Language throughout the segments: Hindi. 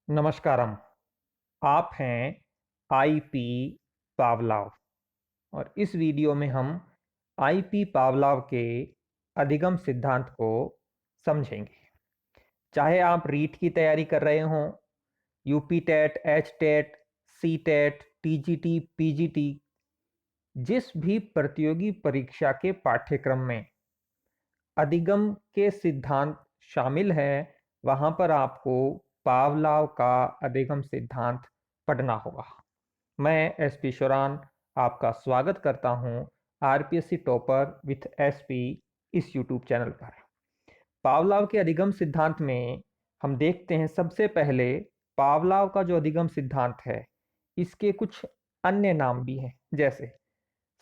नमस्कारम। आप हैं आईपी पावलाव और इस वीडियो में हम आईपी पावलाव के अधिगम सिद्धांत को समझेंगे। चाहे आप रीट की तैयारी कर रहे हों, UP TET, H TET, C TET, TGT, PGT, जिस भी प्रतियोगी परीक्षा के पाठ्यक्रम में अधिगम के सिद्धांत शामिल है, वहां पर आपको पावलाव का अधिगम सिद्धांत पढ़ना होगा। मैं एसपी शोरान आपका स्वागत करता हूं आरपीएससी टॉपर विथ एसपी इस यूट्यूब चैनल पर। पावलाव के अधिगम सिद्धांत में हम देखते हैं, सबसे पहले पावलाव का जो अधिगम सिद्धांत है, इसके कुछ अन्य नाम भी हैं, जैसे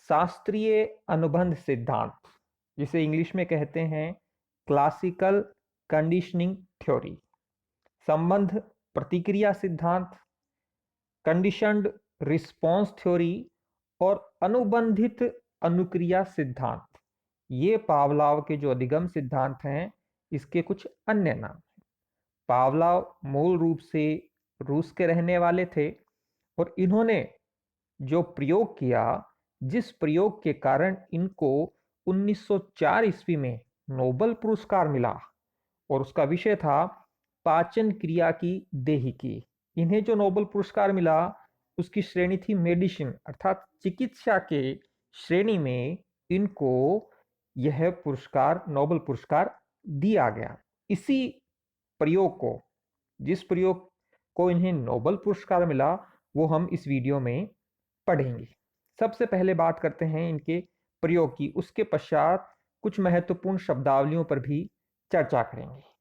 शास्त्रीय अनुबंध सिद्धांत, जिसे इंग्लिश में कहते हैं क्लासिकल कंडीशनिंग थ्योरी, संबंध प्रतिक्रिया सिद्धांत, कंडीशनड रिस्पॉन्स थ्योरी और अनुबंधित अनुक्रिया सिद्धांत। ये पावलाव के जो अधिगम सिद्धांत हैं, इसके कुछ अन्य नाम हैं। पावलाव मूल रूप से रूस के रहने वाले थे और इन्होंने जो प्रयोग किया, जिस प्रयोग के कारण इनको 1904 ईस्वी में नोबेल पुरस्कार मिला, और उसका विषय था पाचन क्रिया की देहिकी। इन्हें जो नोबेल पुरस्कार मिला, उसकी श्रेणी थी मेडिसिन अर्थात चिकित्सा के श्रेणी में इनको यह पुरस्कार, नोबेल पुरस्कार दिया गया। इसी प्रयोग को, जिस प्रयोग को इन्हें नोबेल पुरस्कार मिला, वो हम इस वीडियो में पढ़ेंगे। सबसे पहले बात करते हैं इनके प्रयोग की, उसके पश्चात कुछ महत्वपूर्ण शब्दावलियों पर भी चर्चा करेंगे।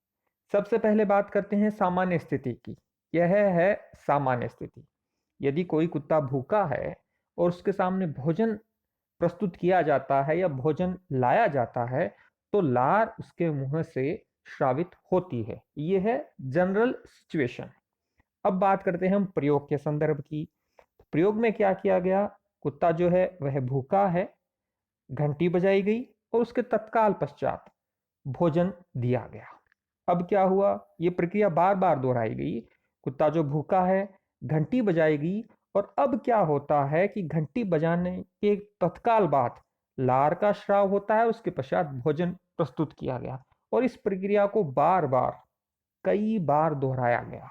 सबसे पहले बात करते हैं सामान्य स्थिति की। यह है सामान्य स्थिति। यदि कोई कुत्ता भूखा है और उसके सामने भोजन प्रस्तुत किया जाता है या भोजन लाया जाता है, तो लार उसके मुंह से श्रावित होती है। यह है जनरल सिचुएशन। अब बात करते हैं हम प्रयोग के संदर्भ की। प्रयोग में क्या किया गया? कुत्ता जो है वह भूखा है, घंटी बजाई गई और उसके तत्काल पश्चात भोजन दिया गया। अब क्या हुआ? ये प्रक्रिया बार बार दोहराई गई। कुत्ता जो भूखा है, घंटी बजाई गई, और अब क्या होता है कि घंटी बजाने के तत्काल बाद लार का स्राव होता है, उसके पश्चात भोजन प्रस्तुत किया गया, और इस प्रक्रिया को बार बार, कई बार दोहराया गया।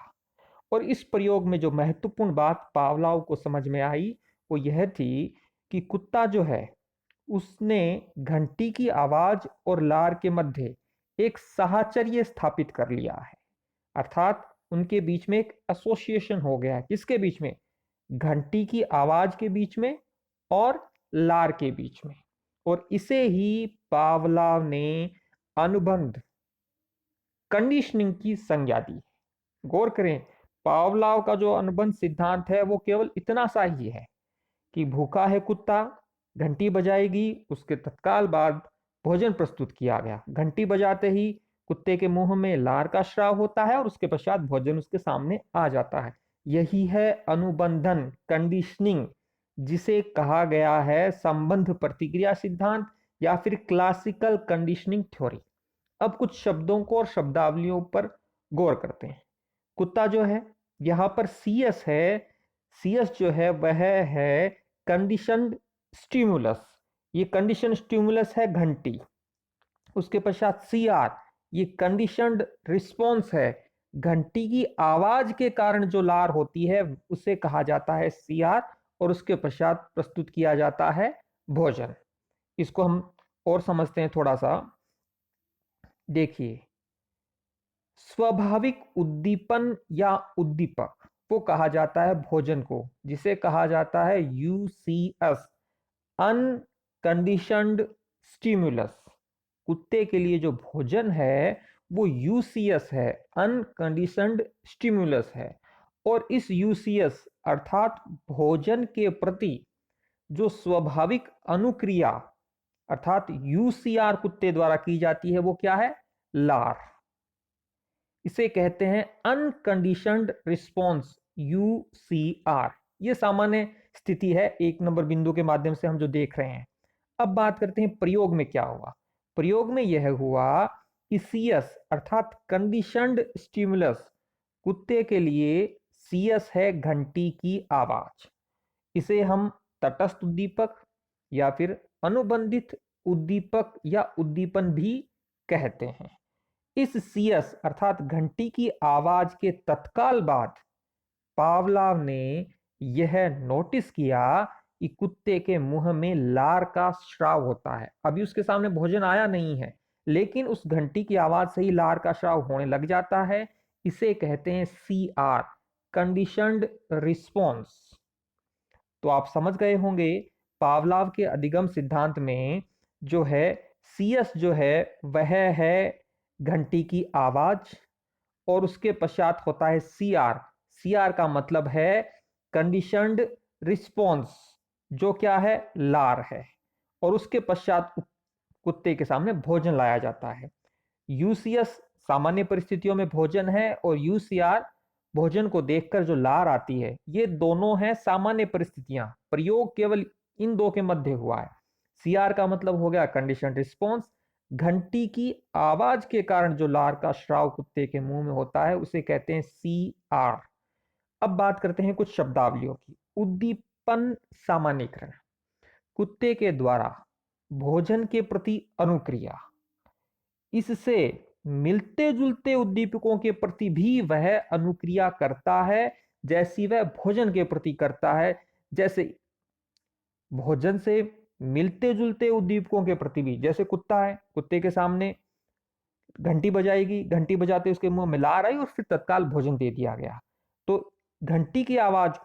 और इस प्रयोग में जो महत्वपूर्ण बात पावलाव को समझ में आई, वो यह थी कि कुत्ता जो है, उसने घंटी की आवाज और लार के मध्य एक साहचर्य स्थापित कर लिया है। अर्थात उनके बीच में एक एसोसिएशन हो गया है। किसके बीच में? घंटी की आवाज के बीच में और लार के बीच में। और इसे ही पावलाव ने अनुबंध कंडीशनिंग की संज्ञा दी। गौर करें, पावलाव का जो अनुबंध सिद्धांत है, वो केवल इतना सा ही है कि भूखा है कुत्ता, घंटी बजाएगी, उसके तत्काल बाद भोजन प्रस्तुत किया गया। घंटी बजाते ही कुत्ते के मुंह में लार का स्राव होता है और उसके पश्चात भोजन उसके सामने आ जाता है। यही है अनुबंधन कंडीशनिंग, जिसे कहा गया है संबंध प्रतिक्रिया सिद्धांत या फिर क्लासिकल कंडीशनिंग थ्योरी। अब कुछ शब्दों को और शब्दावलियों पर गौर करते हैं। कुत्ता जो है, यहां पर सीएस है। सीएस जो है वह है कंडीशनड स्टिमुलस। ये कंडीशन स्टिमुलस है घंटी। उसके पश्चात सीआर, ये कंडीशनड रिस्पॉन्स है। घंटी की आवाज के कारण जो लार होती है उसे कहा जाता है सीआर, और उसके पश्चात प्रस्तुत किया जाता है भोजन। इसको हम और समझते हैं थोड़ा सा। देखिए, स्वाभाविक उद्दीपन या उद्दीपक वो कहा जाता है भोजन को, जिसे कहा जाता है यूसीएस, अनकंडीशनड स्टिमुलस। कुत्ते के लिए जो भोजन है वो यूसीएस है, अनकंडीशनड स्टिमुलस है। और इस यूसीएस अर्थात भोजन के प्रति जो स्वाभाविक अनुक्रिया अर्थात यूसीआर कुत्ते द्वारा की जाती है, वो क्या है? लार। इसे कहते हैं अनकंडीशनड रिस्पॉन्स, यूसीआर। ये सामान्य स्थिति है, एक नंबर बिंदु के माध्यम से हम जो देख रहे हैं। अब बात करते हैं प्रयोग में क्या हुआ। प्रयोग में यह हुआ कि सीएस अर्थात कंडीशनड स्टिमुलस कुत्ते के लिए सीएस है घंटी की आवाज। इसे हम तटस्थ उद्दीपक या फिर अनुबंधित उद्दीपक या उद्दीपन भी कहते हैं। इस सीएस अर्थात घंटी की आवाज के तत्काल बाद पावलाव ने यह नोटिस किया कि कुत्ते के मुंह में लार का स्राव होता है। अभी उसके सामने भोजन आया नहीं है, लेकिन उस घंटी की आवाज से ही लार का स्राव होने लग जाता है। इसे कहते हैं CR, कंडीशनड रिस्पॉन्स। तो आप समझ गए होंगे पावलाव के अधिगम सिद्धांत में जो है सीएस जो है वह है घंटी की आवाज, और उसके पश्चात होता है CR। CR का मतलब है कंडीशनड रिस्पॉन्स, जो क्या है, लार है। और उसके पश्चात कुत्ते के सामने भोजन लाया जाता है। यूसीएस सामान्य परिस्थितियों में भोजन है, और यूसीआर भोजन को देखकर जो लार आती है। ये दोनों हैं सामान्य परिस्थितियां, प्रयोग केवल इन दो के मध्य हुआ है। सीआर का मतलब हो गया कंडीशन रिस्पॉन्स, घंटी की आवाज के कारण जो लार का श्राव कुत्ते के मुंह में होता है उसे कहते हैं CR। अब बात करते हैं कुछ शब्दावलियों की। उद्दीपन सामान्यीकरण, कुत्ते के द्वारा भोजन के प्रति अनुक्रिया। इससे मिलते जुलते उद्दीपकों के प्रति भी वह अनुक्रिया करता है, जैसी वह भोजन के प्रति करता है। जैसे भोजन से मिलते जुलते उद्दीपकों के प्रति भी, जैसे कुत्ता है, कुत्ते के सामने घंटी बजाएगी, घंटी बजाते उसके मुंह में लार आई और फिर तत्काल भोजन दे दिया गया। तो घंटी की आवाज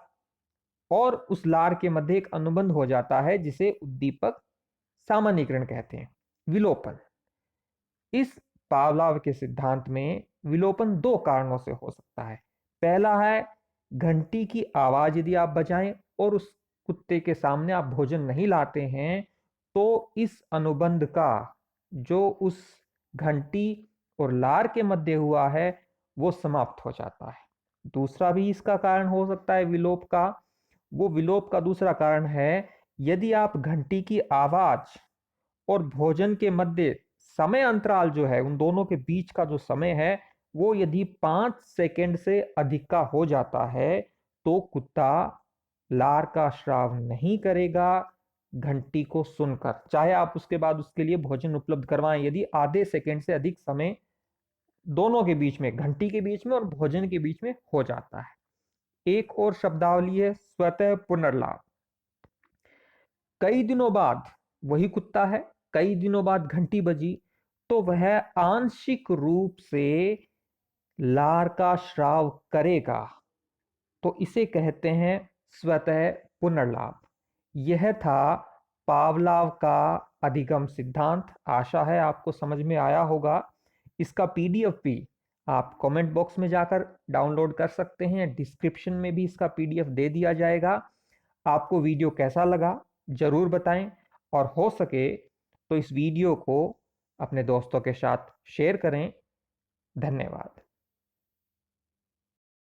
और उस लार के मध्य एक अनुबंध हो जाता है, जिसे उद्दीपक सामान्यीकरण कहते हैं। विलोपन, इस पावलाव के सिद्धांत में विलोपन दो कारणों से हो सकता है। पहला है घंटी की आवाज यदि आप बजाएं और उस कुत्ते के सामने आप भोजन नहीं लाते हैं, तो इस अनुबंध का जो उस घंटी और लार के मध्य हुआ है वो समाप्त हो जाता है। दूसरा भी इसका कारण हो सकता है विलोप का। वो विलोप का दूसरा कारण है यदि आप घंटी की आवाज और भोजन के मध्य समय अंतराल जो है, उन दोनों के बीच का जो समय है वो यदि 5 सेकंड से अधिक का हो जाता है, तो कुत्ता लार का श्राव नहीं करेगा घंटी को सुनकर, चाहे आप उसके बाद उसके लिए भोजन उपलब्ध करवाएं। यदि आधे सेकंड से अधिक समय दोनों के बीच में, घंटी के बीच में और भोजन के बीच में हो जाता है। एक और शब्दावली है स्वतः पुनर्लाभ। कई दिनों बाद, वही कुत्ता है, कई दिनों बाद घंटी बजी तो वह आंशिक रूप से लार का श्राव करेगा, तो इसे कहते हैं स्वतः पुनर्लाभ। यह था पावलाव का अधिगम सिद्धांत। आशा है आपको समझ में आया होगा। इसका पीडीएफ भी आप कमेंट बॉक्स में जाकर डाउनलोड कर सकते हैं, डिस्क्रिप्शन में भी इसका पीडीएफ दे दिया जाएगा। आपको वीडियो कैसा लगा जरूर बताएं, और हो सके तो इस वीडियो को अपने दोस्तों के साथ शेयर करें। धन्यवाद।